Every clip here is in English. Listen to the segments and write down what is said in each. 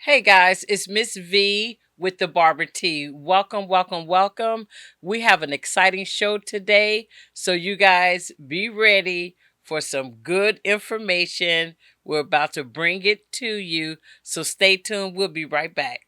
Hey guys, it's Miss V with the Barber T. Welcome, welcome, welcome. We have an exciting show today, so you guys be ready for some good information. We're about to bring it to you, so stay tuned. We'll be right back.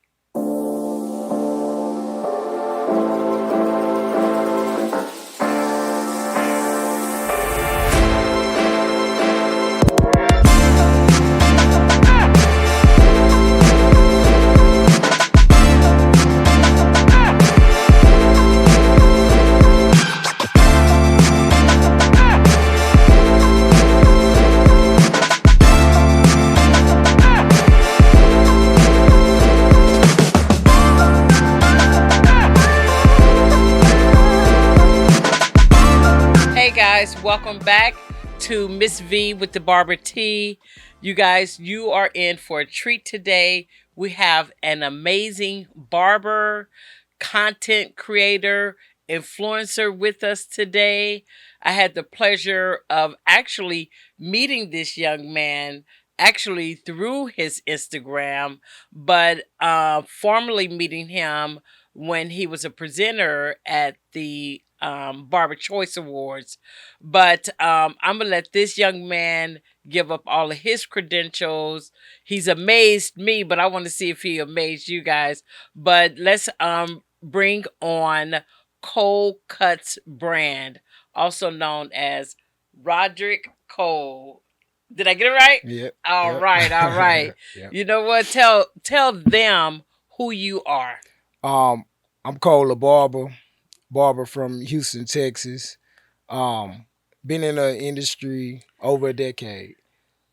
Hey guys, welcome back to Miss V with the Barber T. You guys, you are in for a treat today. We have an amazing barber, content creator, influencer with us today. I had the pleasure of actually meeting this young man actually through his Instagram, but formally meeting him when he was a presenter at the Barber Choice Awards. But I'm gonna let this young man give up all of his credentials. He's amazed me, but I want to see if he amazed you guys. But let's bring on Cole Cuts Brand, also known as Roderick Cole. Did I get it right? Yep. All Yep. right, all right. Yep. You know what? Tell them who you are. Um, I'm Cole Barber, barber from Houston, Texas. Um, been in the industry over a decade.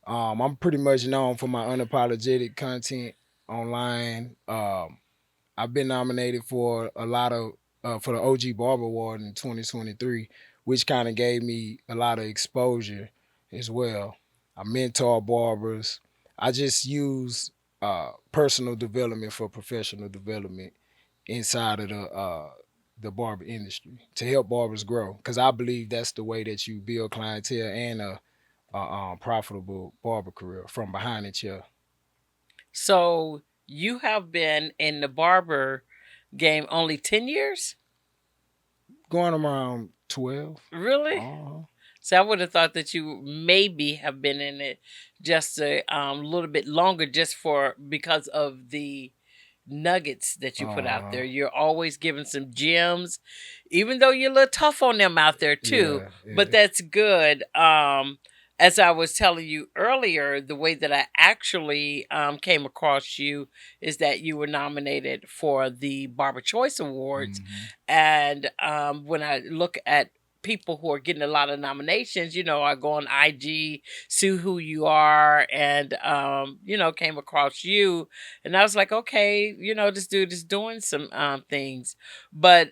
I'm pretty much known for my unapologetic content online. I've been nominated for a lot of for the OG Barber Award in 2023, which kind of gave me a lot of exposure as well. I mentor barbers. I just use personal development for professional development inside of the barber industry to help barbers grow. Because I believe that's the way that you build clientele and a profitable barber career from behind the chair. So you have been in the barber game only 10 years? Going around 12. Really? Uh-huh. So I would have thought that you maybe have been in it just a little bit longer, just for because of the nuggets that you put out Uh-huh. there. You're always giving some gems, even though you're a little tough on them out there too. Yeah, But yeah. that's good. As I was telling you earlier, the way that I actually came across you is that you were nominated for the Barber Choice Awards, Hmm. and when I look at people who are getting a lot of nominations, I go on IG, see who you are, and came across you, and I was like, okay, this dude is doing some things. But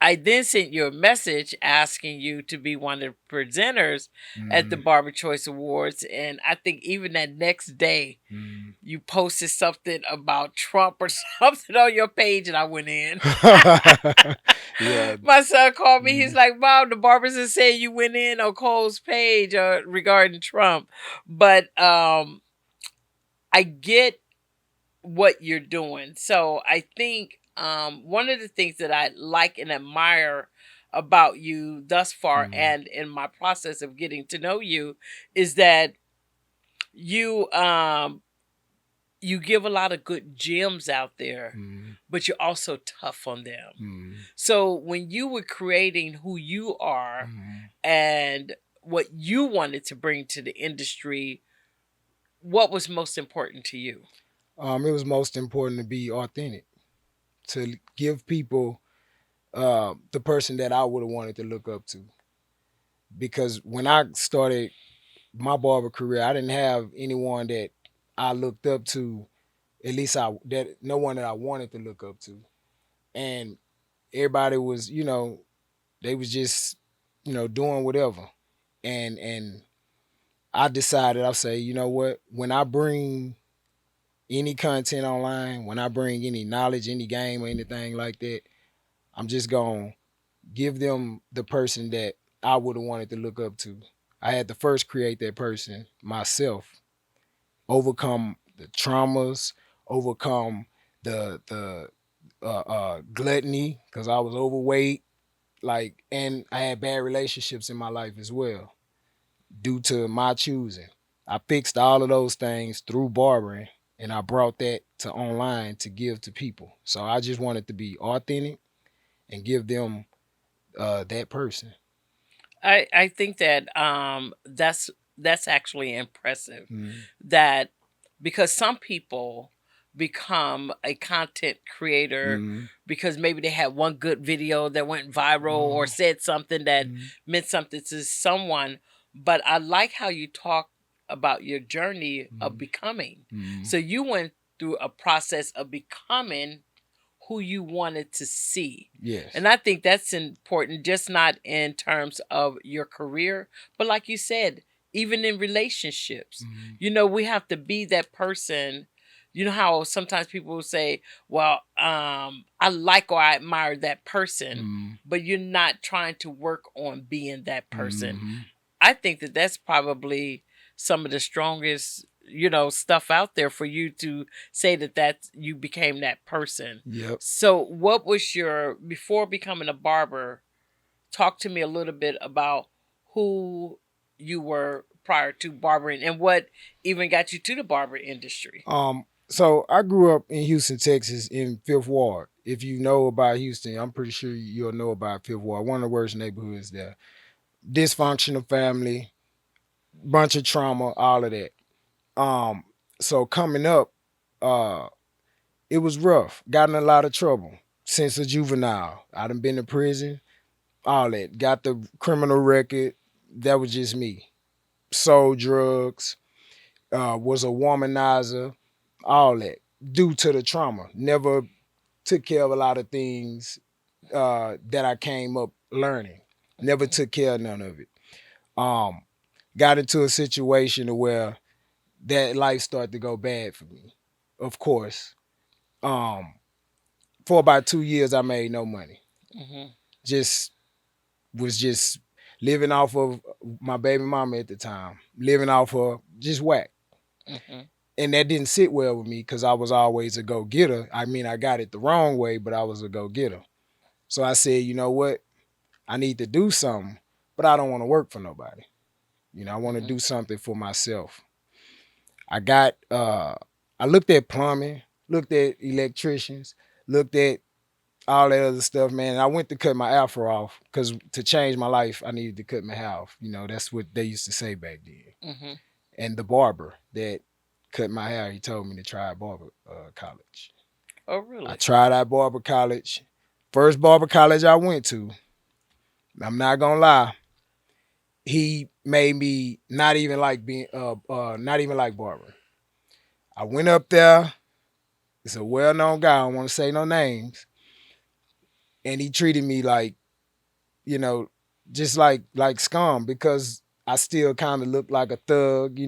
I then sent you a message asking you to be one of the presenters at the Hmm. Barber Choice Awards. And I think even that next day, Hmm. you posted something about Trump or something on your page, and I went in. Yeah. My son called me. He's Mhm. like, Mom, the barbers are saying you went in on Cole's page regarding Trump. But I get what you're doing. So I think one of the things that I like and admire about you thus far Mhm. and in my process of getting to know you is that you you give a lot of good gems out there, Mhm. but you're also tough on them. Mhm. So when you were creating who you are Mhm. and what you wanted to bring to the industry, what was most important to you? It was most important to be authentic, to give people the person that I would have wanted to look up to. Because when I started my barber career, I didn't have anyone that I looked up to. At least no one that I wanted to look up to, and everybody was, they was just, doing whatever, and I decided, I say, you know what, when I bring any content online, when I bring any knowledge, any game or anything like that, I'm just gonna give them the person that I would have wanted to look up to. I had to first create that person myself, overcome the traumas, overcome the gluttony because I was overweight, like, and I had bad relationships in my life as well due to my choosing. I fixed all of those things through barbering, and I brought that to online to give to people. So I just wanted to be authentic and give them that person. I think that that's actually impressive. Mm, That because some people become a content creator mm, because maybe they had one good video that went viral or mm, said something that mm, meant something to someone. But I like how you talk about your journey of mm, becoming. mm. So you went through a process of becoming who you wanted to see. Yes. And I think that's important, just not in terms of your career, but like you said, even in relationships. Mm, We have to be that person. You know how sometimes people will say, well, I like or I admire that person, mm, but you're not trying to work on being that person. mm. I think that that's probably some of the strongest, stuff out there for you to say that you became that person. Yep. So, what was your before becoming a barber? Talk to me a little bit about who you were prior to barbering and what even got you to the barber industry. So I grew up in Houston, Texas, in Fifth Ward. If you know about Houston, I'm pretty sure you'll know about Fifth Ward. One of the worst neighborhoods there. Dysfunctional family, bunch of trauma, all of that. Um, so coming up, uh, it was rough. Got in a lot of trouble since a juvenile. I done been to prison, all that. Got the criminal record. That was just me. Sold drugs, was a womanizer, all that. Due to the trauma. Never took care of a lot of things that I came up learning. Never took care of none of it. Um, got into a situation where that life started to go bad for me. Of course. Um, for about 2 years, I made no money. Mm-hmm. Just was just living off of my baby mama at the time, living off of just whack. Mm-hmm. And that didn't sit well with me because I was always a go getter. I mean, I got it the wrong way, but I was a go getter. So I said, you know what? I need to do something, but I don't want to work for nobody. I want to Mm-hmm. do something for myself. I got I looked at plumbing, looked at electricians, looked at all that other stuff, man. I went to cut my afro off because to change my life, I needed to cut my hair off. That's what they used to say back then. Mm-hmm. And the barber that cut my hair, he told me to try barber college. Oh, I really? tried out barber college. First barber college I went to, I'm not gonna lie, he made me not even like being not even like barber. I went up there. It's a well-known guy. I don't want to say no names, and he treated me like you know, just like scum because I still kind of looked like a thug.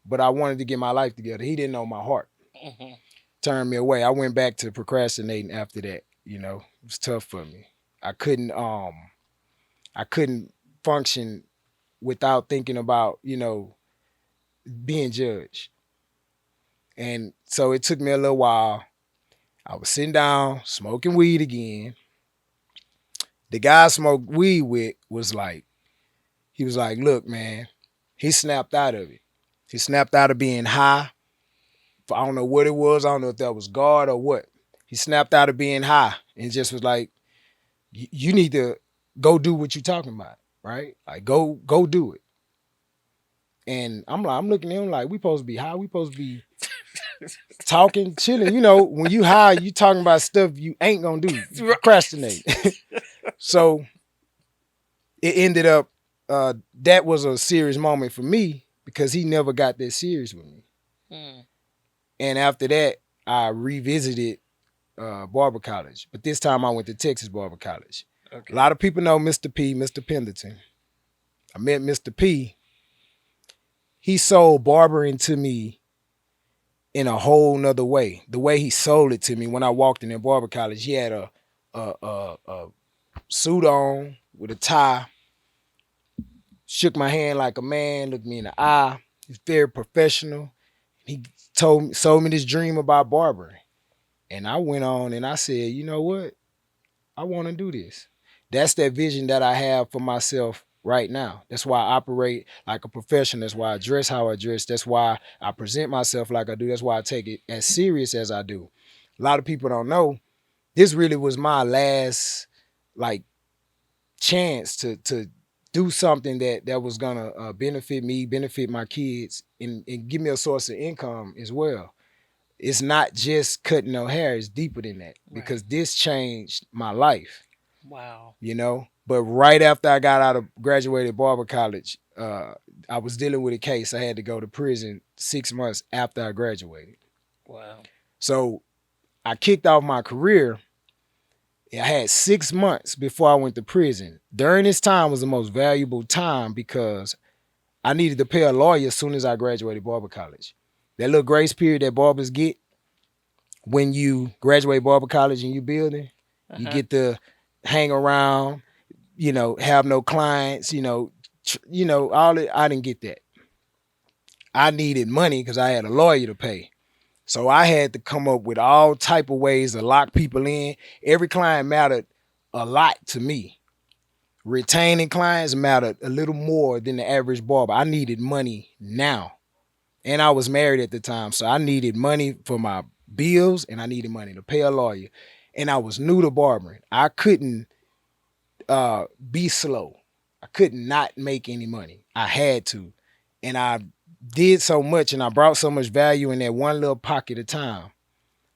But I wanted to get my life together. He didn't know my heart. Mm-hmm. Turned me away. I went back to procrastinating after that. It was tough for me. I couldn't I couldn't function without thinking about, being judged. And so it took me a little while. I was sitting down, smoking weed again. The guy I smoked weed with he was like, look, man, he snapped out of it. He snapped out of being high. I don't know what it was. I don't know if that was God or what. He snapped out of being high and just was like, you need to go do what you're talking about, right? Like go do it. And I'm looking at him like we supposed to be high. We supposed to be talking, chilling. When you high, you talking about stuff you ain't gonna do. You procrastinate. So it ended up that was a serious moment for me because he never got that serious with me. Mm. And after that, I revisited Barber College, but this time I went to Texas Barber College. A Okay. lot of people know Mr. P, Mr. Pendleton. I met Mr. P. He sold barbering to me in a whole nother way. The way he sold it to me when I walked in at Barber College, he had a suit on with a tie, shook my hand like a man, looked me in the eye. He's very professional. He sold me this dream about barbering. And I went on and I said, you know what? I want to do this. That's that vision that I have for myself right now. That's why I operate like a professional. That's why I dress how I dress. That's why I present myself like I do. That's why I take it as serious as I do. A lot of people don't know this really was my last like chance to do something that was gonna benefit me, benefit my kids, and give me a source of income as well. It's not just cutting no hair; it's deeper than that Right. because this changed my life. Wow. You know. But right after I got out of graduated barber college, I was dealing with a case. I had to go to prison 6 months after I graduated. Wow. So I kicked off my career. I had 6 months before I went to prison. During this time was the most valuable time because I needed to pay a lawyer as soon as I graduated barber college. That little grace period that barbers get when you graduate barber college and you building, you Uh-huh. get to hang around, have no clients, all that. I didn't get that. I needed money because I had a lawyer to pay. So I had to come up with all type of ways to lock people in. Every client mattered a lot to me. Retaining clients mattered a little more than the average barber. I needed money now. And I was married at the time. So I needed money for my bills and I needed money to pay a lawyer. And I was new to barbering. I couldn't be slow. I could not make any money. I had to. And I did so much and I brought so much value in that one little pocket of time.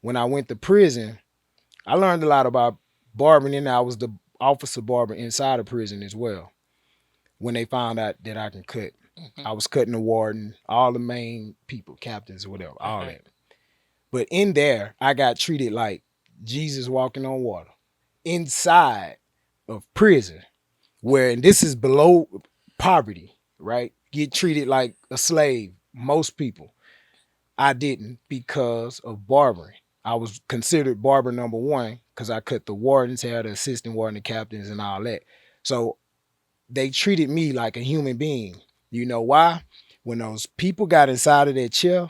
When I went to prison, I learned a lot about barbering and I was the officer barber inside of prison as well. When they found out that I can cut, Hmm. I was cutting the warden, all the main people, captains, whatever, all Uh-huh. that. But in there, I got treated like Jesus walking on water inside of prison, where and this is below poverty, right? Get treated like a slave. Most people. I didn't because of barbering. I was considered barber number one because I cut the wardens' hair, the assistant warden, the captains, and all that. So they treated me like a human being. You know why? When those people got inside of that chair,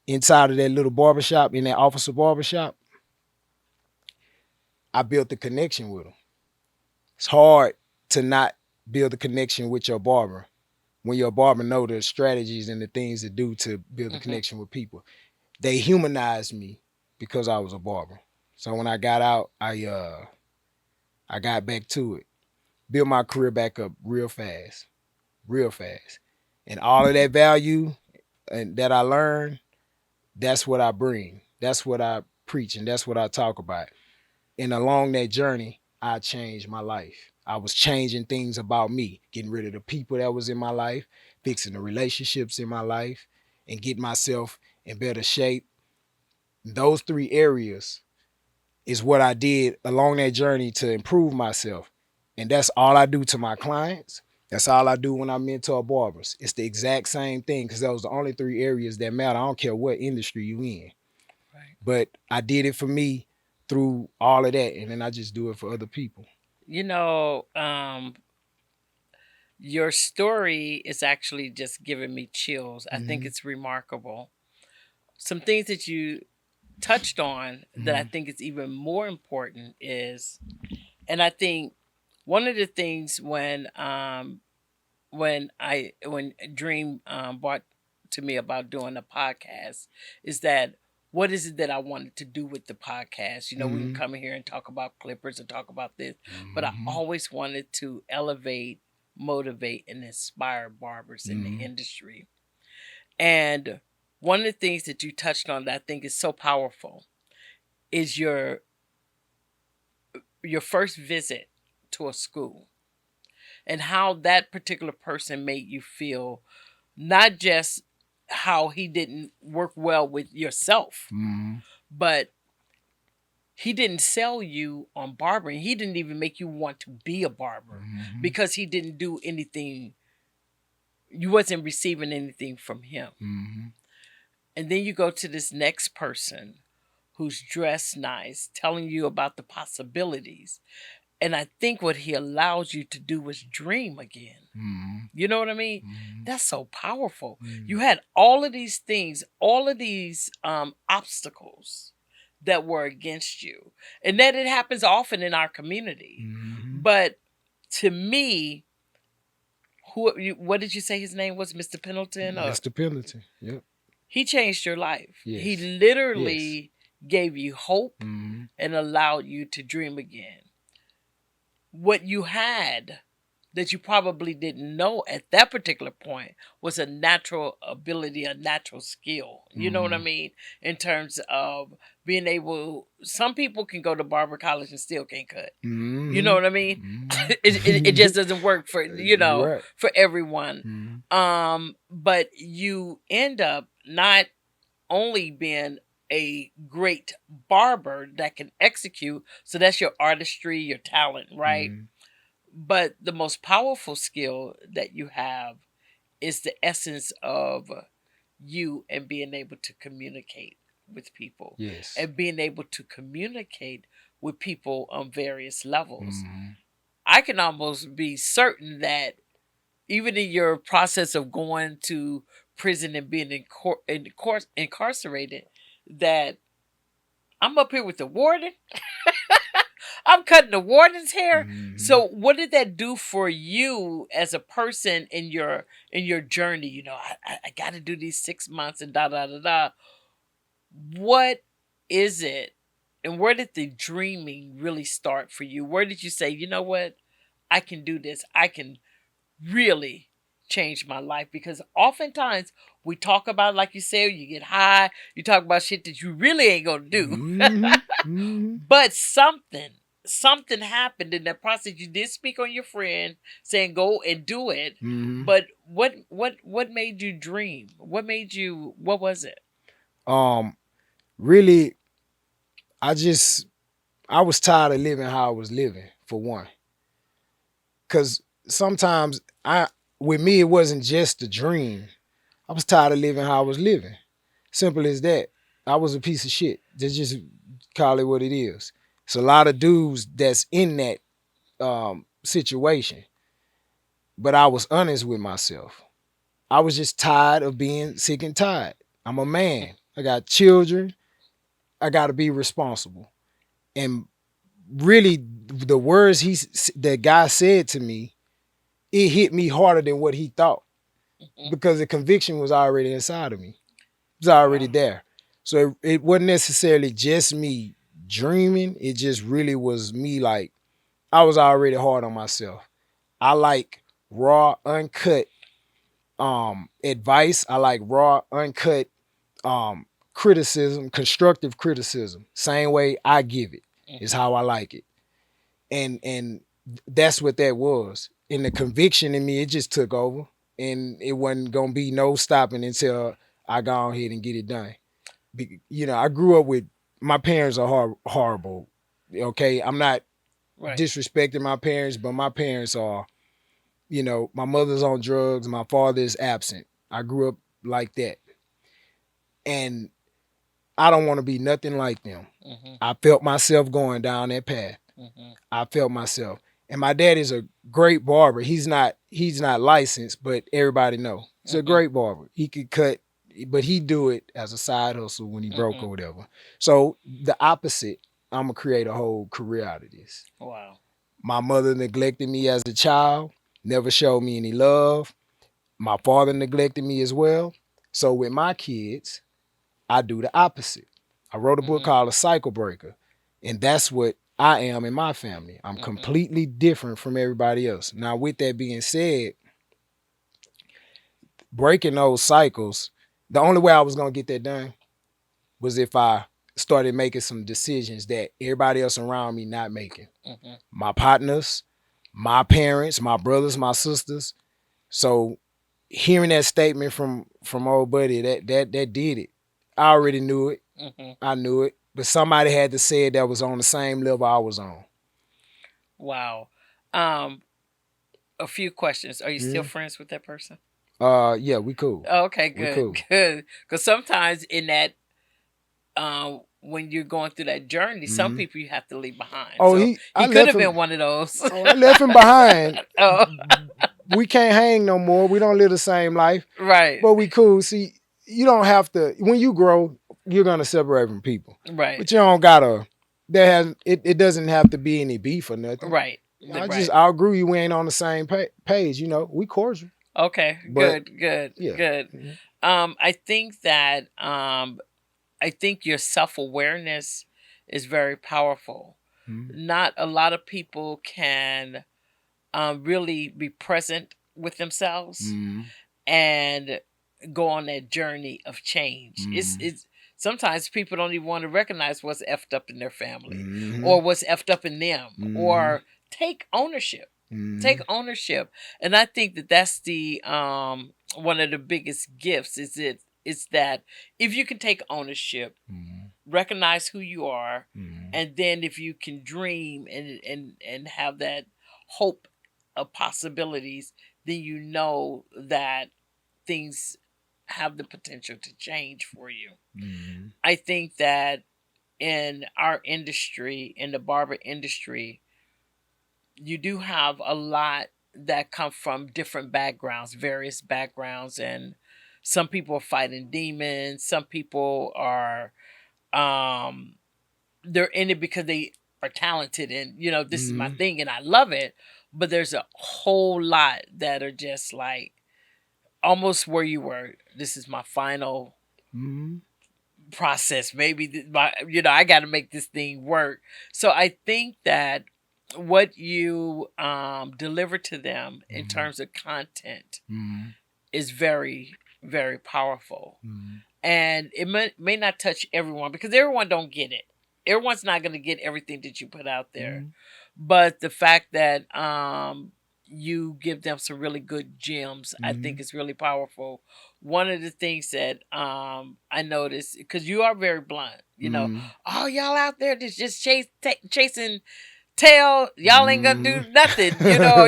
inside of that little barbershop, in that officer barbershop, I built a connection with them. It's hard to not build a connection with your barber when your barber know the strategies and the things to do to build a Hmm. connection with people. They humanized me because I was a barber. So when I got out, I got back to it. Built my career back up real fast. Real fast. And all of that value and that I learned, that's what I bring. That's what I preach and that's what I talk about. And along that journey, I changed my life. I was changing things about me, getting rid of the people that was in my life, fixing the relationships in my life, and getting myself in better shape. Those three areas is what I did along that journey to improve myself. And that's all I do to my clients. That's all I do when I mentor barbers. It's the exact same thing because those are the only three areas that matter. I don't care what industry you in. Right. But I did it for me through all of that. And then I just do it for other people. You know, your story is actually just giving me chills. I think Mm-hmm. it's remarkable. Some things that you touched on that I Mm-hmm. think is even more important is, and I think one of the things when Dream brought to me about doing a podcast is that what is it that I wanted to do with the podcast? You know, we can Mm-hmm. come here and talk about clippers and talk about this, but I Mm-hmm. always wanted to elevate, motivate, and inspire barbers in the Mm-hmm. industry. And one of the things that you touched on that I think is so powerful is your first visit to a school and how that particular person made you feel, not just how he didn't work well with yourself, Mm-hmm. but he didn't sell you on barbering. He didn't even make you want to be a barber Mm-hmm. because he didn't do anything. You wasn't receiving anything from him. Mm-hmm. And then you go to this next person who's dressed nice, telling you about the possibilities. And I think what he allows you to do is dream again. Mm-hmm. You know what I mean? Mm-hmm. That's so powerful. You Mm-hmm. had all of these things, all of these obstacles that were against you. And that it happens often in our community. Mm-hmm. But to me, what did you say his name was? Mr. Pendleton? Or Mr. Pendleton. Yep. he changed your life. He Yes. Yes. literally gave you hope Mm-hmm. and allowed you to dream again. What you had that you probably didn't know at that particular point was a natural ability, a natural skill. You know what I Mm-hmm. mean? In terms of being able, some people can go to barber college and still can't cut. You know Mm-hmm. what I mean? It Mm-hmm. just doesn't work for, You're right. for everyone. Mm-hmm. But you end up not only being a great barber that can execute, so that's your artistry, your talent, right? Mm-hmm. But the most powerful skill that you have is the essence of you and being able to communicate with people Yes. and being able to communicate with people on various levels. Mm-hmm. I can almost be certain that even in your process of going to prison and being incarcerated, that I'm up here with the warden. I'm cutting the warden's hair. Mm-hmm. So what did that do for you as a person in your journey? You know, I got to do these 6 months and da da da da. What is it, and where did the dreaming really start for you? Where did you say, you know what, I can do this. I can really change my life? Because oftentimes we talk about, like you said, you get high, you talk about shit that you really ain't gonna do. Mm-hmm. Mm-hmm. But something happened in that process. You did speak on your friend saying go and do it. Mm-hmm. But what made you dream? What made you, what was it? Um, really, I just I was tired of living how I was living, for one. Cause sometimes with me it wasn't just a dream. I was tired of living how I was living. Simple as that. I was a piece of shit. Just call it what it is. It's a lot of dudes that's in that situation. But I was honest with myself. I was just tired of being sick and tired. I'm a man. I got children. I got to be responsible. And really, the words that guy said to me, it hit me harder than what he thought, Mhm. because the conviction was already inside of me. It was already Wow. there. So it wasn't necessarily just me dreaming. It just really was me, like, I was already hard on myself. I like raw, uncut advice. I like raw, uncut criticism, constructive criticism. Same way I give it is Mhm. how I like it. And that's what that was. And the conviction in me, it just took over. And it wasn't gonna be no stopping until I go ahead and get it done. You know, I grew up with, my parents are horrible. Okay, I'm not Right. disrespecting my parents, but my parents are, my mother's on drugs, my father is absent. I grew up like that. And I don't want to be nothing like them. Mhm. I felt myself going down that path. Mhm. I felt myself. And my dad is a great barber. He's not licensed, but everybody know. He's a Mhm. great barber. He could cut, but he do it as a side hustle when he broke or Mhm. whatever. So the opposite, I'm gonna create a whole career out of this. Wow. My mother neglected me as a child, never showed me any love. My father neglected me as well. So with my kids, I do the opposite. I wrote a book Mhm. called A Cycle Breaker, and that's what I am in my family. I'm Mhm. completely different from everybody else. Now, with that being said, breaking those cycles, the only way I was gonna get that done was if I started making some decisions that everybody else around me not making. Mhm. My partners, my parents, my brothers, my sisters. So hearing that statement from old buddy, that did it. I already knew it. Mhm. I knew it, but somebody had to say it that was on the same level I was on. Wow. Um, a few questions. Are you still Mm. friends with that person? Yeah, we cool. Oh, okay, We good, cool. good. Because sometimes in that, when you're going through that journey, some Mhm. people you have to leave behind. Oh, So I he could left have been him. one of those. Oh, I left him behind. Oh, We can't hang no more. We don't live the same life, right, but we cool. See, you don't have to. When you grow, you're gonna separate from people, right, but you don't gotta. There has it doesn't have to be any beef or nothing. right, I just right. outgrew you. We ain't on the same page. You know, we cordial, Okay, but good, good, yeah. good. Mhm. I think that I think your self awareness is very powerful. Mhm. Not a lot of people can really be present with themselves Mhm. and go on that journey of change. Mhm. It's sometimes people don't even want to recognize what's effed up in their family Mhm. or what's effed up in them Mhm. or take ownership. Take Mhm. ownership. And I think that that's the one of the biggest gifts is that if you can take ownership, Mhm. recognize who you are, Mhm. and then if you can dream and have that hope of possibilities, then you know that things have the potential to change for you. Mhm. I think that in our industry, in the barber industry, you do have a lot that come from different backgrounds, various backgrounds, and some people are fighting demons, some people are um they're in it because they are talented and this is my Mhm. thing and I love it. But there's a whole lot that are just like almost where you were. This is my final Mhm. process. Maybe I got to make this thing work. So I think that what you deliver to them in Mhm. terms of content Mhm. is very, very powerful. Mhm. And it may not touch everyone because everyone don't get it. Everyone's not going to get everything that you put out there. Mhm. But the fact that you give them some really good gems, I think Mhm. is really powerful. One of the things that I noticed, because you are very blunt, Mhm. oh, y'all out there that's just chasing tail, y'all ain't gonna do Mhm. nothing,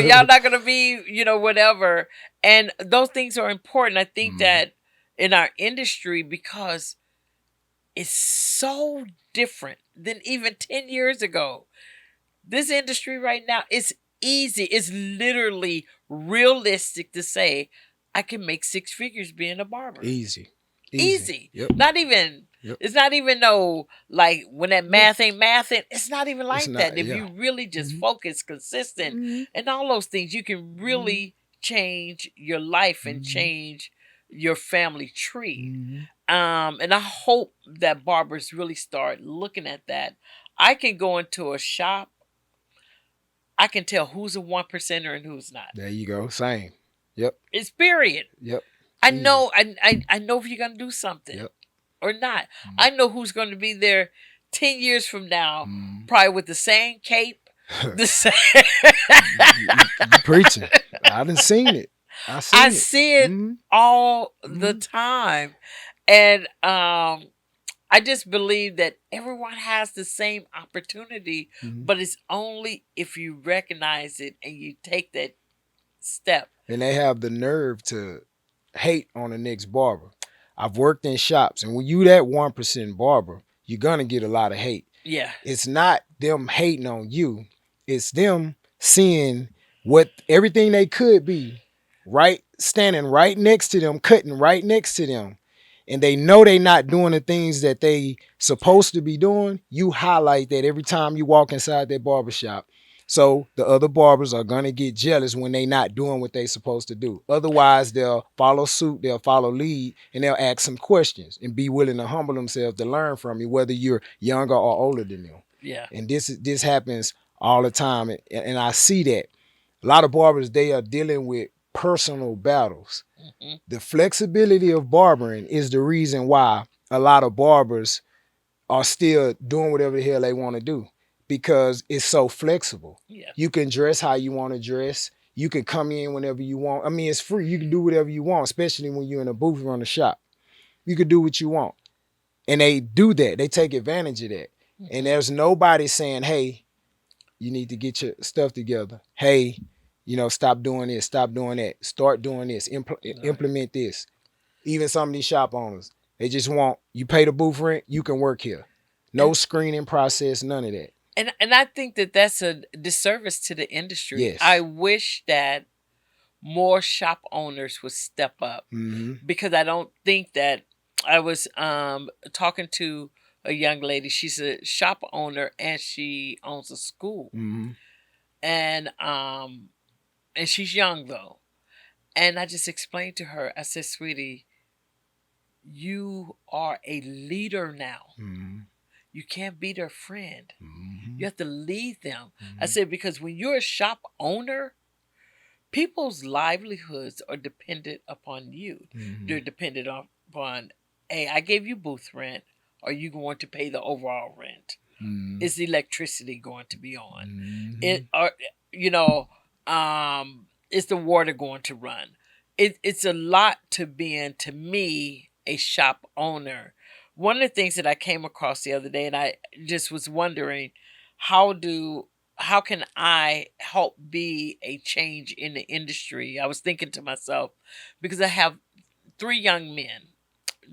y'all not gonna be, whatever. And those things are important. I think Mhm. that in our industry, because it's so different than even 10 years ago. This industry right now is easy. It's literally realistic to say I can make six figures being a barber. Easy. Easy. Easy. Yep. Not even Yep. it's not even no like when that Yeah. math ain't mathing, it's not even It's like that. not. If Yeah. you really just Mhm. focus, consistent, Mhm. and all those things, you can Mhm. really change your life and Mhm. change your family tree. Mhm. And I hope that barbers really start looking at that. I can go into a shop, I can tell who's a one percenter and who's not. There you go. Same. Yep. It's period. Yep. I Easy. know I know if you're gonna do something Yep. or not. Mhm. I know who's gonna be there 10 years from now, Mhm. probably with the same cape, the same You preaching. I done seen it. I I seen it. see it Mhm. all the Mhm. time. And I just believe that everyone has the same opportunity, Mhm. but it's only if you recognize it and you take that step. And they have the nerve to hate on the next barber. I've worked in shops, and when you that 1% barber, you're gonna get a lot of hate. Yeah. It's not them hating on you, it's them seeing what everything they could be, right, standing right next to them, cutting right next to them, and they know they not doing the things that they supposed to be doing. You highlight that every time you walk inside that barber shop, so the other barbers are gonna get jealous when they not doing what they supposed to do. Otherwise, they'll follow suit, they'll follow lead, and they'll ask some questions and be willing to humble themselves to learn from you, whether you're younger or older than them. Yeah. And this happens all the time, and I see that a lot of barbers, they are dealing with personal battles. Hmm. The flexibility of barbering is the reason why a lot of barbers are still doing whatever the hell they want to do, because it's so flexible. Yeah. You can dress how you want to dress. You can come in whenever you want. I mean, it's free. You can do whatever you want, especially when you're in a booth or in a shop. You can do what you want. And they do that. They take advantage of that. And Hmm. there's nobody saying, hey, you need to get your stuff together. Hey, stop doing this, stop doing that. Start doing this. Right. Implement this. Even some of these shop owners, they just want you pay the booth rent, you can work here. No screening process, none of that. And I think that that's a disservice to the industry. I Yes. wish that more shop owners would step up, Mm-hmm. because I don't think that I was talking to a young lady. She's a shop owner and she owns a school. Mm-hmm. And and she's young though. And I just explained to her, I said, "Sweetie, you are a leader now. Mm-hmm. You can't be their friend. Mm-hmm. You have to lead them." I Mm-hmm. said, "Because when you're a shop owner, people's livelihoods are dependent upon you. Mm-hmm. They're dependent upon, hey, I gave you booth rent. Are you going to pay the overall rent? Mm-hmm. Is the electricity going to be on? Mm-hmm. It are you know, is the water going to run?" It's a lot to being, to me, a shop owner. One of the things that I came across the other day, and I just was wondering, how do how can I help be a change in the industry? I was thinking to myself, because I have three young men.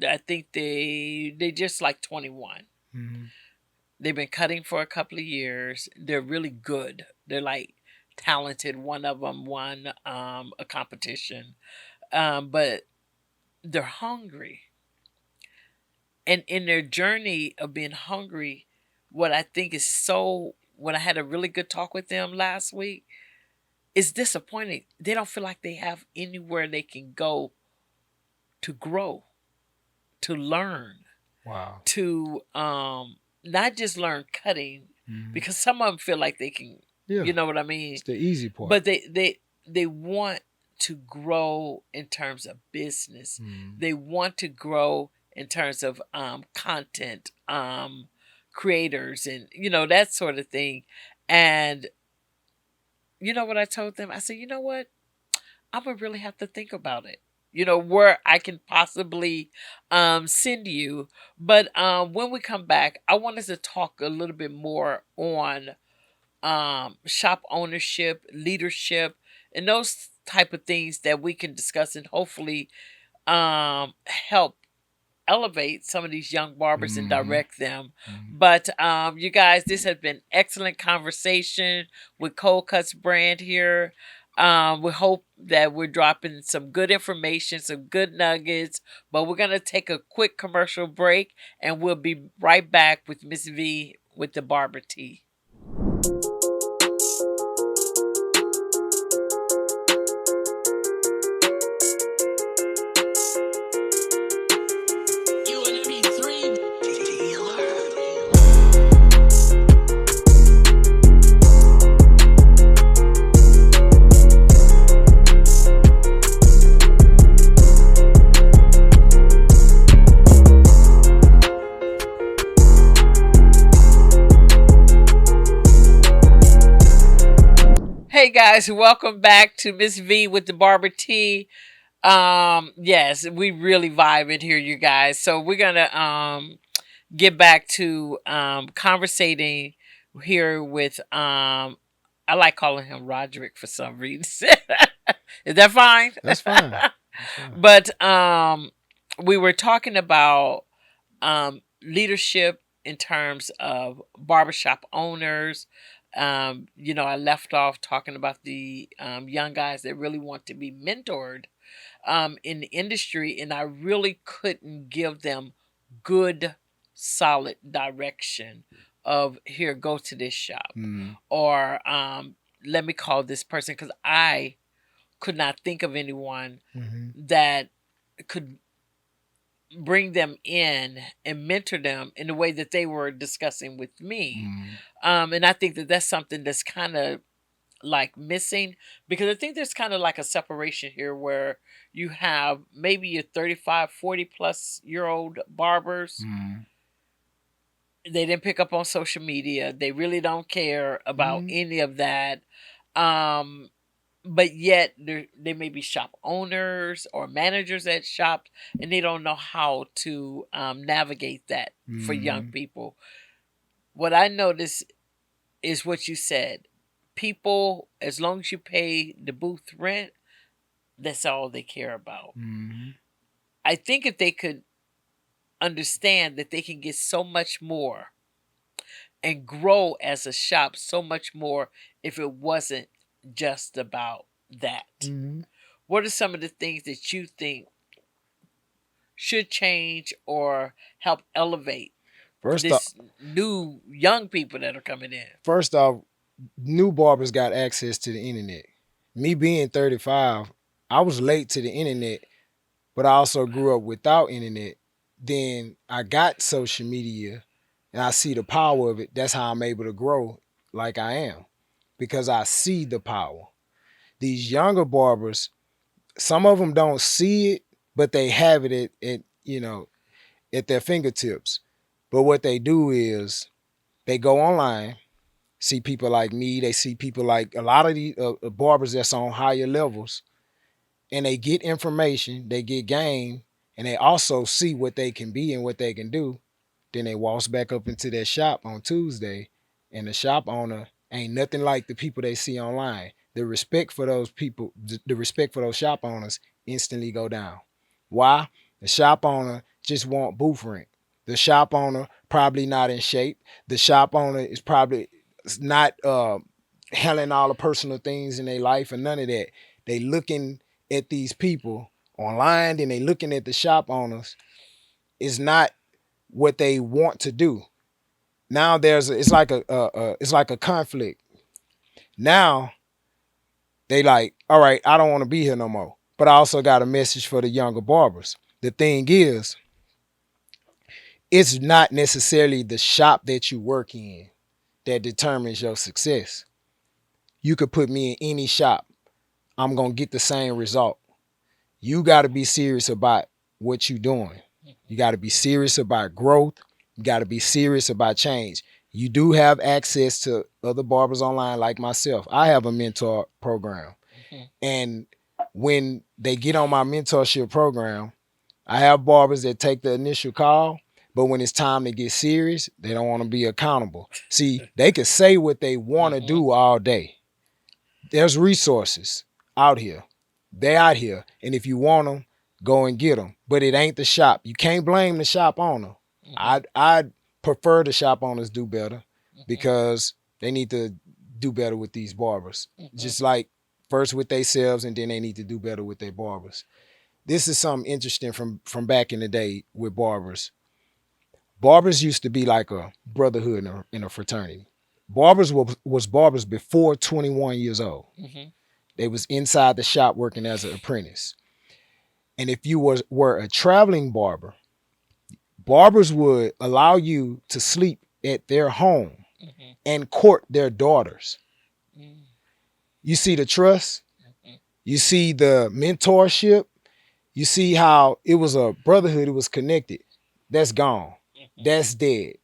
I think they just like 21. Mm-hmm. They've been cutting for a couple of years. They're really good. They're like talented. One of them won a competition, but they're hungry. And in their journey of being hungry, what I think is so, when I had a really good talk with them last week, is disappointing. They don't feel like they have anywhere they can go to grow, to learn, Wow. to not just learn cutting, Mm-hmm. because some of them feel like they can, Yeah. you know what I mean? It's the easy part. But they want to grow in terms of business. Mm-hmm. They want to grow in terms of content, creators, and that sort of thing. And you know what I told them? I said, "You know what? I'm gonna really have to think about it. Where I can possibly send you." But when we come back, I want us to talk a little bit more on shop ownership, leadership, and those type of things that we can discuss and hopefully help elevate some of these young barbers and Mm-hmm. direct them. Mm-hmm. But you guys, this has been excellent conversation with Cold Cuts brand here. We hope that we're dropping some good information, some good nuggets. But we're gonna take a quick commercial break, and we'll be right back with Miss V with the Barber Tea. Hey guys, welcome back to Miss V with the Barber Tea. Yes, we really vibing here, you guys. So we're gonna get back to conversating here with I like calling him Roderick for some reason. Is that fine? That's fine. That's fine. But we were talking about leadership in terms of barbershop owners. I left off talking about the young guys that really want to be mentored in the industry, and I really couldn't give them good, solid direction of, here, go to this shop, Mm-hmm. or let me call this person, because I could not think of anyone Mm-hmm. that could bring them in and mentor them in the way that they were discussing with me. Mm-hmm. And I think that that's something that's kind of like missing, because I think there's kind of like a separation here where you have maybe your 35, 40 plus year old barbers. Mm-hmm. They didn't pick up on social media. They really don't care about Mm-hmm. any of that. Um, but yet they may be shop owners or managers at shops, and they don't know how to navigate that for young Mm-hmm. people. What I notice is what you said. People, as long as you pay the booth rent, that's all they care about. Mm-hmm. I think if they could understand that they can get so much more and grow as a shop so much more if it wasn't just about that. Hmm. What are some of the things that you think should change or help elevate First off, this new young people that are coming in? first off, new barbers got access to the internet. Me being 35, I was late to the internet, but I also grew up without internet. Then I got social media and I see the power of it. That's how I'm able to grow like I am because I see the power. These younger barbers, some of them don't see it, but they have it at their fingertips. But what they do is they go online, see people like me, they see people like a lot of the barbers that's on higher levels, and they get information, they get game, and they also see what they can be and what they can do. Then they waltz back up into their shop on Tuesday, and the shop owner ain't nothing like the people they see online. The respect for those people, the respect for those shop owners instantly go down. Why? The shop owner just want booth rent. The shop owner probably not in shape. The shop owner is probably not handling all the personal things in their life and none of that. They looking at these people online and they looking at the shop owners. It's not what they want to do. Now it's like it's like a conflict. Now they like, all right, I don't want to be here no more. But I also got a message for the younger barbers. The thing is, it's not necessarily the shop that you work in that determines your success. You could put me in any shop. I'm gonna get the same result. You gotta be serious about what you're doing. You gotta be serious about growth. You gotta be serious about change. You do have access to other barbers online like myself. I have a mentor program. And when they get on my mentorship program, I have barbers that take the initial call, but when it's time to get serious, they don't want to be accountable. See, they can say what they want to do all day. There's resources out here. They out here. And if you want them, go and get them. But it ain't the shop. You can't blame the shop owner. I'd prefer the shop owners do better because they need to do better with these barbers. Just like first with themselves and then they need to do better with their barbers. This is something interesting from back in the day with barbers. Barbers used to be like a brotherhood in a fraternity. Barbers was barbers before 21 years old. They was inside the shop working as an apprentice. And if you were a traveling barber, barbers would allow you to sleep at their home and court their daughters. You see the trust, you see the mentorship, you see how it was a brotherhood, it was connected. That's gone. That's dead.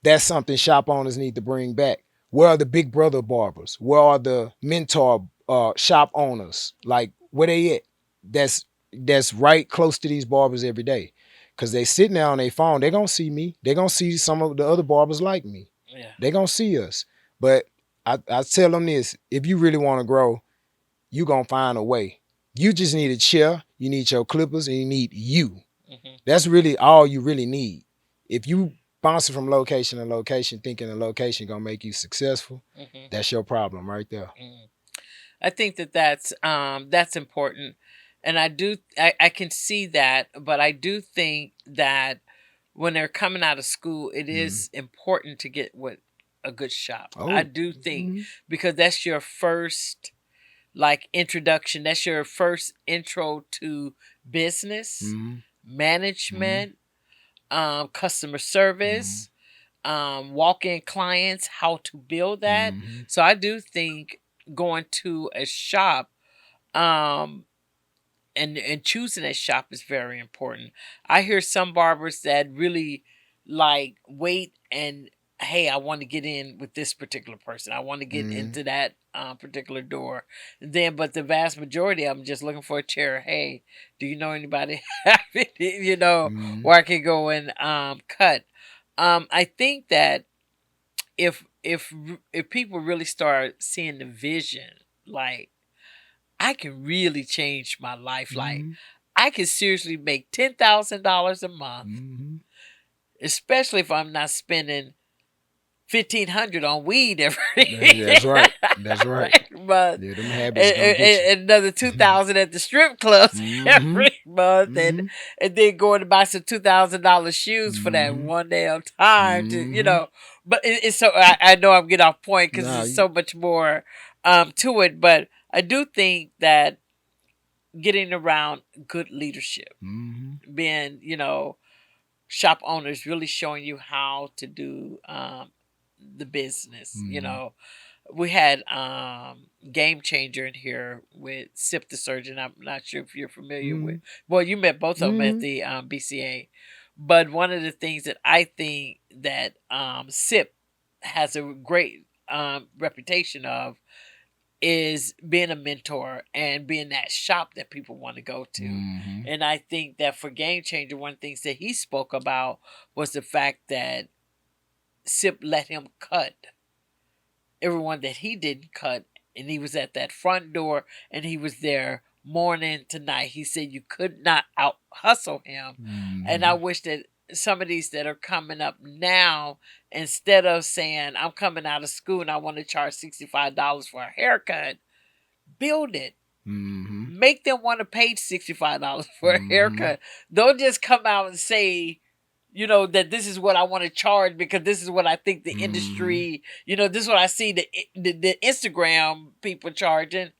That's something shop owners need to bring back. Where are the big brother barbers? Where are the mentor shop owners? Like where they at? That's right close to these barbers every day. Cause they sitting there on their phone, they gonna see me. They gonna see some of the other barbers like me. Yeah. They gonna see us. But I tell them this: if you really want to grow, you gonna find a way. You just need a chair, you need your clippers, and you need you. That's really all you really need. If you bouncing from location to location, thinking the location gonna make you successful, that's your problem right there. I think that that's important, and I can see that, but I do think that when they're coming out of school, it is important to get with a good shop. I Oh, do think because that's your first like introduction. That's your first intro to business, management, customer service, walk-in clients, how to build that. So I do think going to a shop um and choosing a shop is very important. I hear some barbers that really like wait and hey, I want to get in with this particular person. I want to get into that particular door. Then, but the vast majority of them just looking for a chair. Hey, do you know anybody? Where I can go and cut. I think that if people really start seeing the vision, like I can really change my life. Like I can seriously make $10,000 a month, especially if I'm not spending $1,500 on weed That's right. That's right. every month, Yeah, them habits gonna get you. and another 2,000 at the strip clubs Mm-hmm. every month, Mm-hmm. and then going to buy some $2,000 shoes for that Mm-hmm. one damn time to Mm-hmm. But it's so I know I'm getting off point because Nah, there's so much more to it, but I do think that getting around good leadership, mm-hmm. being shop owners really showing you how to do the business. Mm-hmm. We had Game Changer in here with Sip the Surgeon. I'm not sure if you're familiar Mm-hmm. with. Well, you met both of them at Mm-hmm. the BCA, but one of the things that I think that Sip has a great reputation of is being a mentor and being that shop that people want to go to. Mm-hmm. And I think that for Game Changer, one of the things that he spoke about was the fact that Sip let him cut everyone that he didn't cut, and he was at that front door and he was there morning to night. He said you could not out hustle him. And I Mm-hmm. wish that some of these that are coming up now, instead of saying I'm coming out of school and I want to charge $65 for a haircut, build it. Mm-hmm. Make them want to pay $65 for a Mm-hmm. haircut. Don't just come out and say, that this is what I want to charge because this is what I think the Mm-hmm. industry, this is what I see the Instagram people charging.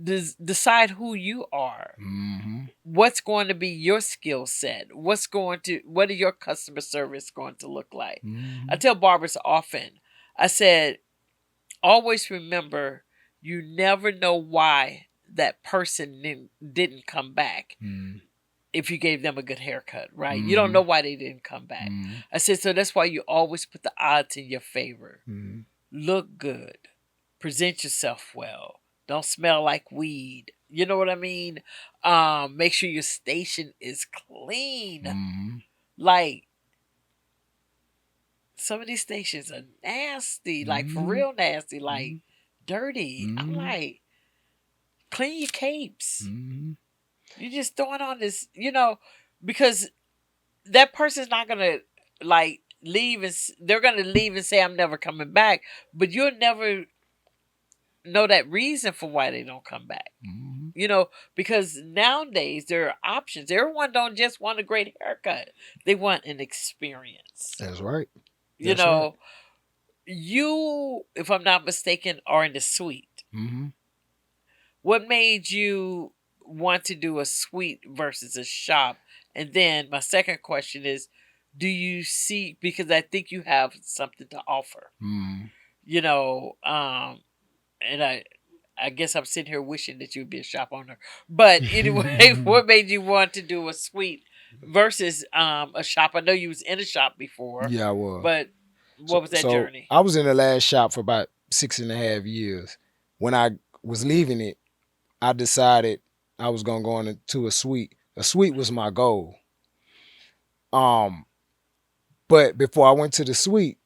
Decide who you are. Mm-hmm. What's going to be your skill set? What are your customer service going to look like? I Mm-hmm. tell barbers often, I said, always remember you never know why that person didn't come back if you gave them a good haircut, right? You don't Mm-hmm. know why they didn't come back. Mm-hmm. I said, so that's why you always put the odds in your favor. Mm-hmm. Look good, present yourself well, don't smell like weed. You know what I mean? Make sure your station is clean. Mm-hmm. Like some of these stations are nasty, like for Mm-hmm. real nasty, like dirty. I'm Mm-hmm. like, clean your capes. Mm-hmm. You're just throwing on this, because that person's not gonna like leave and they're gonna leave and say I'm never coming back, but you'll never know that reason for why they don't come back. Mm-hmm. Because nowadays there are options. Everyone don't just want a great haircut; they want an experience. That's right. You That's right. know, you, if I'm not mistaken, are in the suite. Mm-hmm. What made you want to do a suite versus a shop? And then my second question is, do you see, because I think you have something to offer, Mm-hmm. you know, and I guess I'm sitting here wishing that you'd be a shop owner. But anyway, what made you want to do a suite versus a shop? I know you was in a shop before, Yeah, I was. but So, what was that so journey? I was in the last shop for about 6.5 years. When I was leaving it, I decided I was gonna go into a suite. A suite was my goal. Um, but before I went to the suite,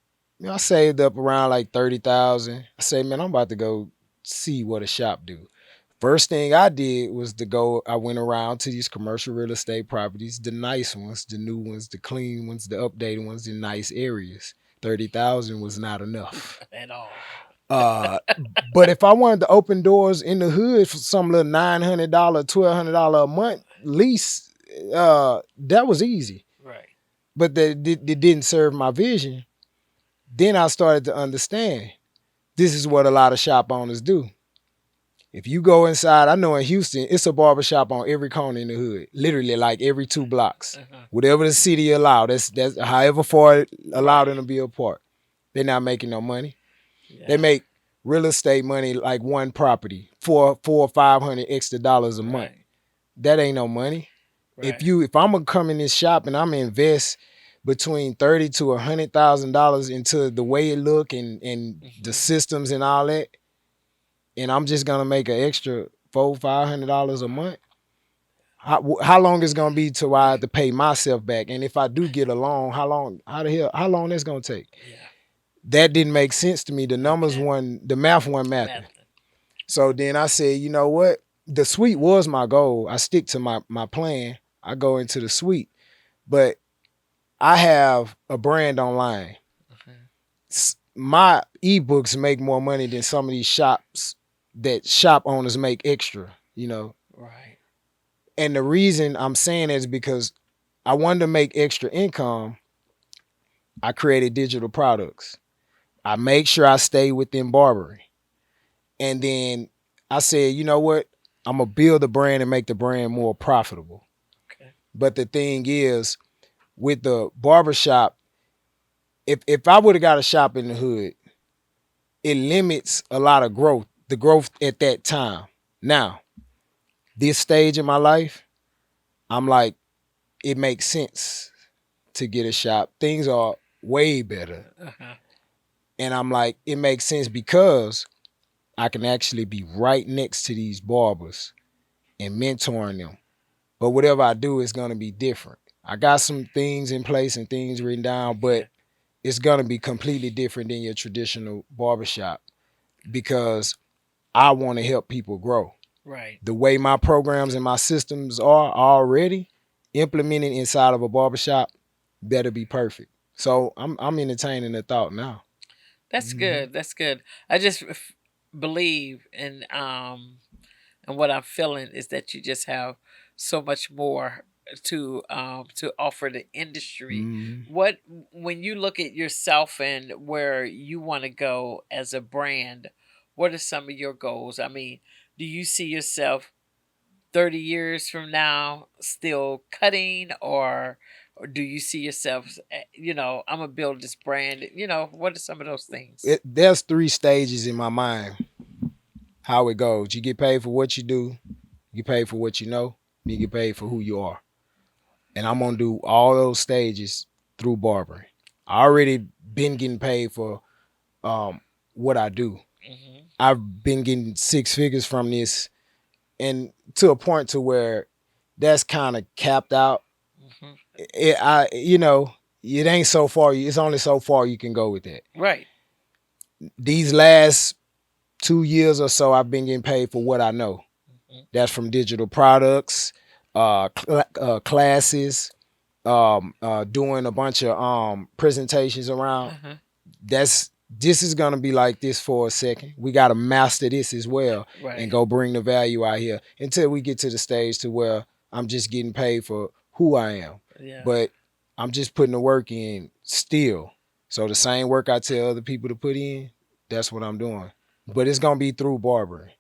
I saved up around like 30,000. I said, man, I'm about to go see what a shop do. First thing I did was to go. I went around to these commercial real estate properties, the nice ones, the new ones, the clean ones, the updated ones in nice areas. 30,000 was not enough. At all. Uh, but if I wanted to open doors in the hood for some little $900, $1,200 a month lease, that was easy. Right. But that didn't serve my vision. Then I started to understand this is what a lot of shop owners do. If you go inside, I know in Houston, it's a barbershop on every corner in the hood, literally like every 2 blocks. Whatever the city allow, that's however far it allowed them to be apart. They're not making no money. Yeah. They make real estate money like one property, four or 500 extra dollars a month. Right. That ain't no money. Right. If I'm gonna come in this shop and I'm gonna invest between $30,000 to $100,000 into the way it look and the systems and all that, and I'm just gonna make an extra $400-500 a month. How long is gonna be till I have to pay myself back? And if I do get a loan, how long that's gonna take? Yeah. That didn't make sense to me. The numbers the math wasn't mathing. Math. So then I said, you know what? The suite was my goal. I stick to my plan. I go into the suite. But I have a brand online. my ebooks make more money than some of these shops that shop owners make extra, you know. Right. And the reason I'm saying is because I wanted to make extra income. I created digital products. I make sure I stay within barbering. And then I said, you know what? I'm gonna build the brand and make the brand more profitable. Okay. But the thing is, with the barbershop, if I would have got a shop in the hood, it limits a lot of growth, the growth at that time. Now, this stage in my life, I'm like, it makes sense to get a shop. Things are way better. Uh-huh. And I'm like, it makes sense because I can actually be right next to these barbers and mentoring them. But whatever I do is gonna be different. I got some things in place and things written down, but Yeah. it's gonna be completely different than your traditional barbershop because I want to help people grow. Right. The way my programs and my systems are already implemented inside of a barbershop, that'll be perfect. So I'm entertaining the thought now. That's Hmm. good. That's good. I just believe and what I'm feeling is that you just have so much more to offer the industry. Hmm. What when you look at yourself and where you want to go as a brand, what are some of your goals? I mean, do you see yourself 30 years from now still cutting, or do you see yourself I'm gonna build this brand? What are some of those things? There's three stages in my mind how it goes. You get paid for what you do, you get paid for what you know, you get paid for who you are. And I'm gonna do all those stages through barbering. I already been getting paid for um, what I do. Hmm. I've been getting six figures from this, and to a point to where that's kind of capped out. Hmm. It ain't so far. It's only so far you can go with that. Right. These last 2 years or so, I've been getting paid for what I know. Hmm. That's from digital products, classes, doing a bunch of presentations around. Uh-huh. This is gonna be like this for a second. We gotta master this as well and Right. go bring the value out here until we get to the stage to where I'm just getting paid for who I am. Yeah. But I'm just putting the work in still. So the same work I tell other people to put in, that's what I'm doing. But it's gonna be through barbering.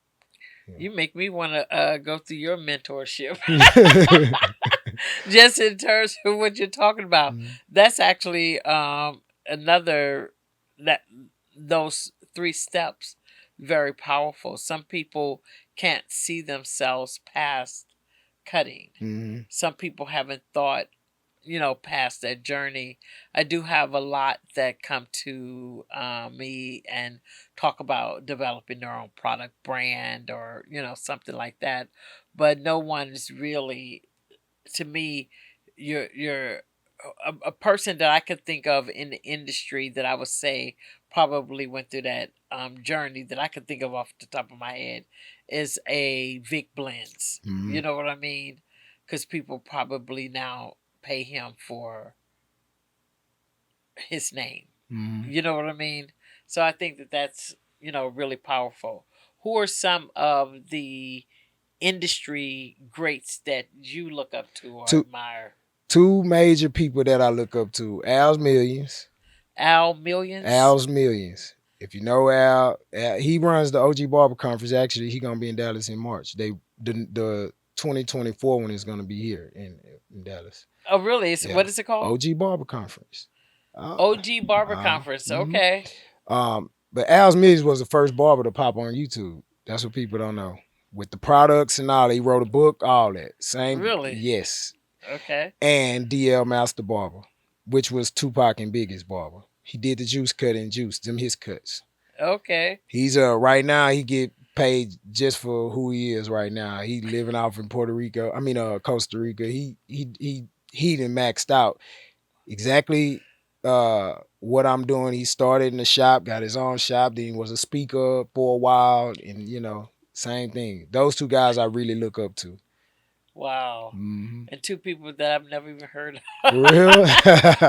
You make me want to go through your mentorship. Yeah. Just in terms of what you're talking about. Mhm. That's actually another that those three steps very powerful. Some people can't see themselves past cutting. Mhm. Some people haven't thought, past that journey. I do have a lot that come to me and talk about developing their own product brand or, something like that. But no one is really, to me, you're a person that I could think of in the industry that I would say probably went through that journey that I could think of off the top of my head is a Vic Blends. You Mhm. know what I mean? Because people probably now pay him for his name. Mhm. You know what I mean? So I think that that's really powerful. Who are some of the industry greats that you look up to or Two admire? two major people that I look up to: Al's Millions. Al Millions? Al's Millions. If you know Al, he runs the OG Barber Conference. Actually, he gonna be in Dallas in March. The 2024 one is gonna be here in Dallas. Oh, really? Yeah, What is it called? OG Barber Conference. Uh, OG Barber Conference. mhm. Okay. But Al's Millions was the first barber to pop on YouTube. That's what people don't know. With the products and all, he wrote a book, all that. Same, Really? yes. Okay. And DL Master Barber, which was Tupac and Biggie's barber. He did the juice cut and juice, them his cuts. Okay. He's right now he get paid just for who he is right now. He living off in Puerto Rico. I mean Costa Rica. He done maxed out exactly what I'm doing. He started in the shop, got his own shop, then he was a speaker for a while, and same thing. Those two guys I really look up to. Wow. Hmm. And two people that I've never even heard For of. real.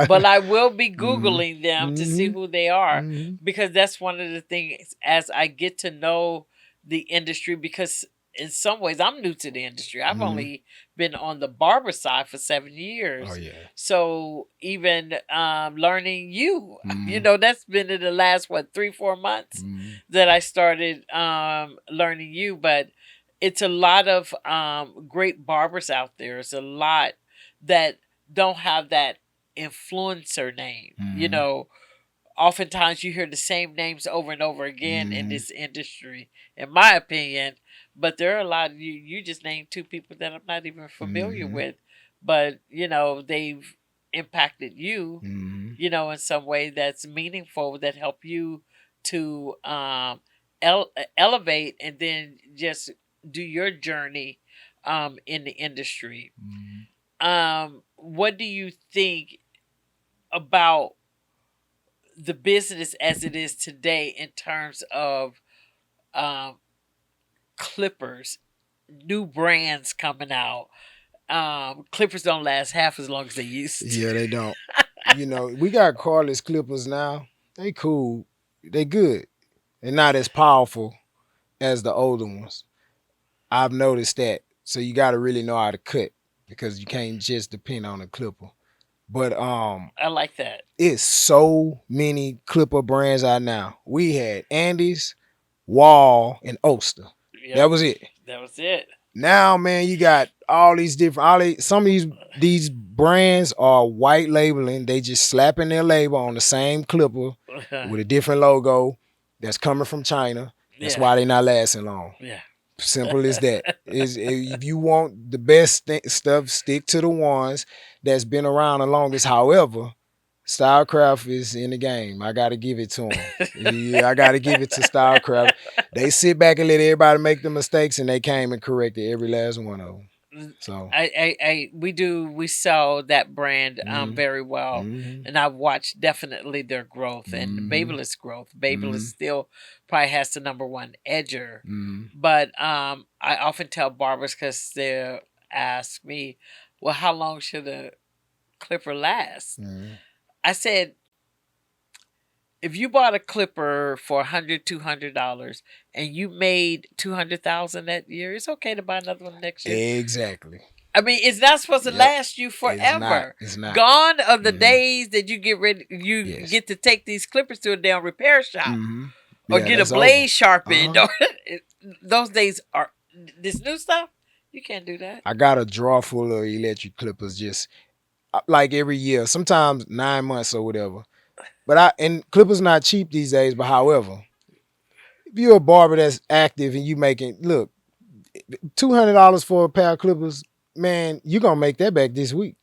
But I will be Hmm. Googling them to see Hmm. who they are, Hmm. because that's one of the things as I get to know the industry, because in some ways I'm new to the industry. I've Hmm. only been on the barber side for Oh 7 years. yeah. So even learning you, Hmm. that's been in the last, what, 3, 4 months Hmm. that I started learning you. But it's a lot of great barbers out there. It's a lot that don't have that influencer name. Hmm. Oftentimes you hear the same names over and over again in Hmm. this industry, in my opinion. But there are a lot of you just named two people that I'm not even familiar Hmm. with, but they've impacted you, Hmm. in some way that's meaningful, that help you to elevate and then just do your journey in the industry. Hmm. What do you think about the business as it is today in terms of um, clippers, new brands coming out? Clippers don't last half as long as they used to. Yeah, they don't. We got cordless clippers now. They cool. They good. They're not as powerful as the older ones. I've noticed that. So you got to really know how to cut because you can't just depend on a clipper. But I like that. it's so many clipper brands out now. We had Andes, Wall, and Oster. That Yep, was it. that was it. Now, man, you got all these different. Some of these brands are white labeling. They just slapping their label on the same clipper with a different logo that's coming from China. That's Yeah, why they not lasting long. yeah. Simple as that. Is if you want the best stuff, stick to the ones that's been around the longest. However, Stylecraft is in the game. I got to give it to them. Yeah, I got to give it to Stylecraft. They sit back and let everybody make the mistakes, and they came and corrected every last one of them. So, We sell that brand mm-hmm. very well, Mm-hmm. and I've watched definitely their growth and Mm-hmm. Babyless growth. Babyless Mm-hmm. still probably has the number one edger, Mm-hmm. but I often tell barbers, because they ask me, "Well, how long should a clipper last?" Mm-hmm. I said, if you bought a clipper for $100, $200, and you made 200,000 that year, it's okay to buy another one next year. Exactly. I mean, it's not supposed to Yep. last you It's not. forever. It's not. Gone are the Mm-hmm. days that you Yes. get to take these clippers to a damn repair shop Mm-hmm. or Yeah, get a that's over. blade sharpened. Uh-huh. Those days are, this new stuff. You can't do that. I got a drawer full of electric clippers just like every year, sometimes 9 months or whatever. But and clippers not cheap these days. But however, if you're a barber that's active and you making $200 for a pair of clippers, man, you gonna make that back this week.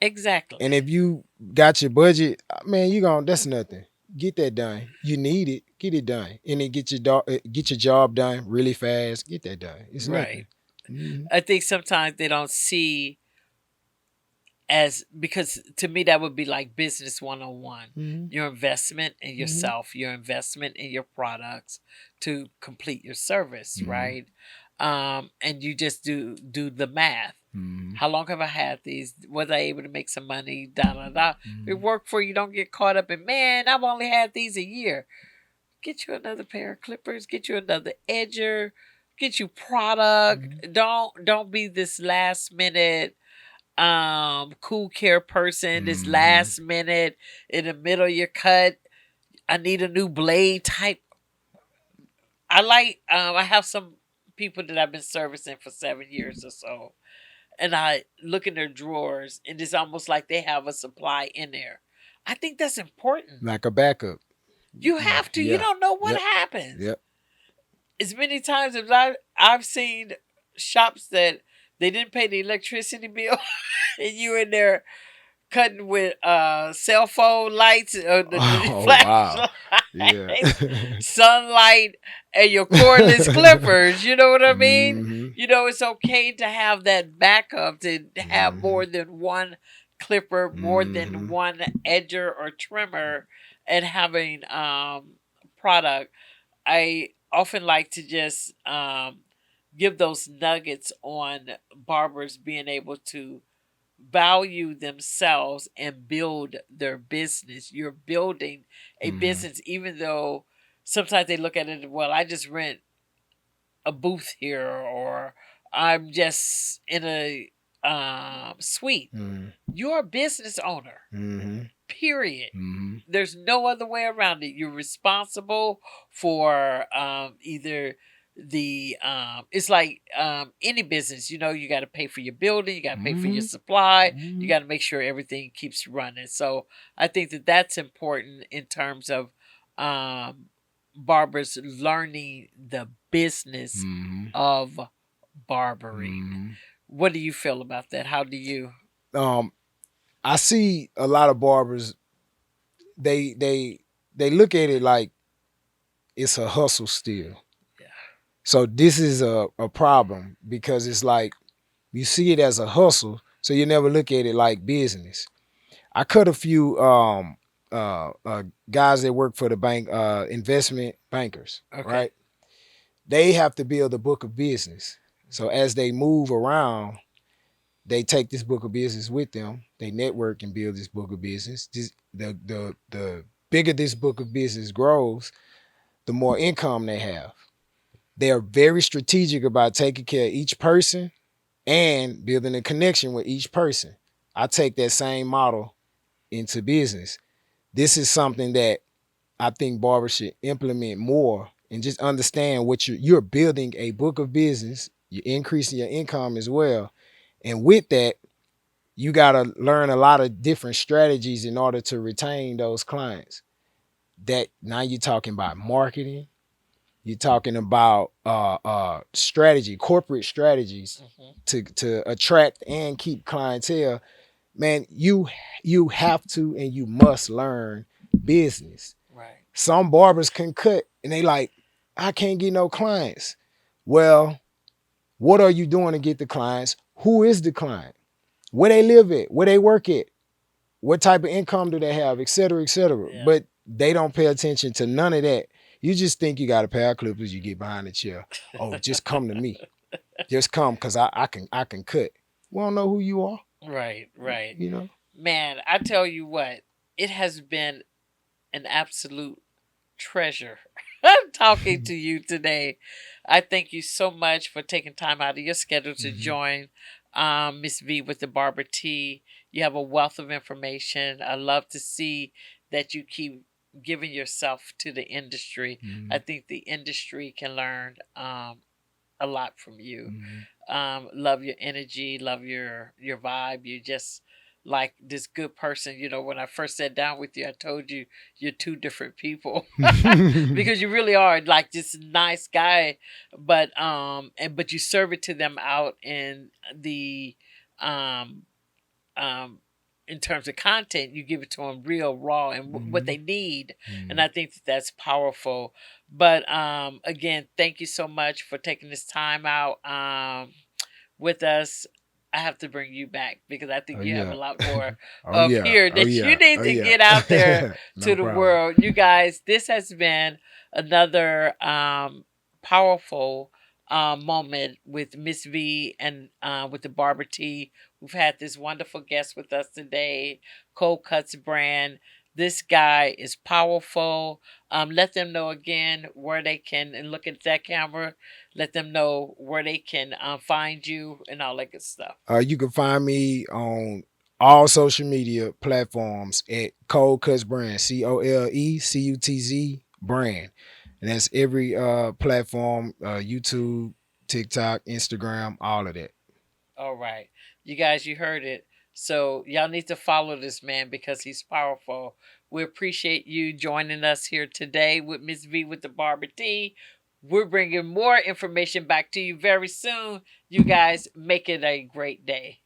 Exactly. And if you got your budget, man, you gonna that's nothing. Get that done. You need it. Get it done, and then get your job done really fast. Get that done. It's Right. nothing. Mm-hmm. I think sometimes they don't see, as, because to me that would be like business 101. Mm-hmm. Your investment in Mm-hmm. yourself, your investment in your products to complete your service, Mm-hmm. right? And you just do the math. Mm-hmm. How long have I had these? Was I able to make some money? Da da da. If it worked for you, don't get caught up in, man, I've only had these a year. Get you another pair of clippers, get you another edger, get you product. Mm-hmm. Don't be this last minute cool care person, this Mm-hmm. last minute in the middle of your cut, I need a new blade type. I have some people that I've been servicing for 7 years or so, and I look in their drawers and it's almost like they have a supply in there. I think that's important. Like a backup. You Yeah. have to. You Yeah. don't know what Yep. happens. Yep. As many times as I've seen shops that they didn't pay the electricity bill, and you in there cutting with cell phone lights or the Oh wow. Yeah. flashlights, sunlight, and your cordless clippers. You know what I mean? Mm-hmm. It's okay to have that backup, to have Mm-hmm. more than one clipper, more than Mm-hmm. one edger or trimmer, and having product. I often like to just give those nuggets on barbers being able to value themselves and build their business. You're building a Mm-hmm. business, even though sometimes they look at it, well, I just rent a booth here, or I'm just in a suite. Mm-hmm. You're a business owner, Mm-hmm. period. Mm-hmm. There's no other way around it. You're responsible for either the it's like any business, you know, you got to pay for your building, you got to pay for your Mm-hmm. supply, you Mm-hmm. got to make sure everything keeps running. So I think that that's important in terms of um barbers learning the business Mm-hmm. of barbering. Mm-hmm. What do you feel about that? How do you? Um, I see a lot of barbers. They they they look at it like it's a hustle still. Yeah. So this is a problem because it's like you see it as a hustle, so you never look at it like business. I cut a few guys that work for the bank, investment bankers, Okay. right? They have to build a book of business. So as they move around, they take this book of business with them. They network and build this book of business. The bigger this book of business grows, the more income they have. They are very strategic about taking care of each person and building a connection with each person. I take that same model into business. This is something that I think barbers should implement more and just understand what you're building a book of business. You're increasing your income as well. And with that, you got to learn a lot of different strategies in order to retain those clients. That now you're talking about marketing, you're talking about strategy, corporate strategies Hmm. to attract and keep clientele. Man, you have to and you must learn business. Right. Some barbers can cut and they like, I can't get no clients. Well, what are you doing to get the clients? Who is the client? Where they live at? Where they work at? What type of income do they have, et cetera, et cetera. Yeah. But they don't pay attention to none of that. You just think you got a pair of clippers, you get behind the chair. Oh, just come to me. Just come because I can cut. We don't know who you are, Right. Right. you know. Man, I tell you what, it has been an absolute treasure talking to you today. I thank you so much for taking time out of your schedule to Mhm. join Miss V with the Barber T. You have a wealth of information. I love to see that you keep giving yourself to the industry. I Mhm. think the industry can learn a lot from you. Mhm. Love your energy, love your vibe. You just like this good person. You know, when I first sat down with you, I told you you're two different people because you really are like this nice guy, but you serve it to them out in the um um in terms of content. You give it to them real raw and what they Mhm. need, and Mhm. I think that that's powerful. But again, thank you so much for taking this time out with us. I have to bring you back because I Oh think you have a yeah. lot more Oh up yeah. here Oh that you yeah. need Oh to yeah. get out there to No the problem. world. You guys, this has been another powerful moment with Miss V and with the Barber T. We've had this wonderful guest with us today, Cold Cuts brand. This guy is powerful. Let them know again where they can, and look at that camera, let them know where they can find you and all that good stuff. You can find me on all social media platforms at Cold Cuts Brand, COLECUTZ brand. And that's every platform, YouTube, TikTok, Instagram, all of that. All right. You guys, you heard it. So y'all need to follow this man because he's powerful. We appreciate you joining us here today with Miss V with the Barber T. We're bringing more information back to you very soon. You guys make it a great day.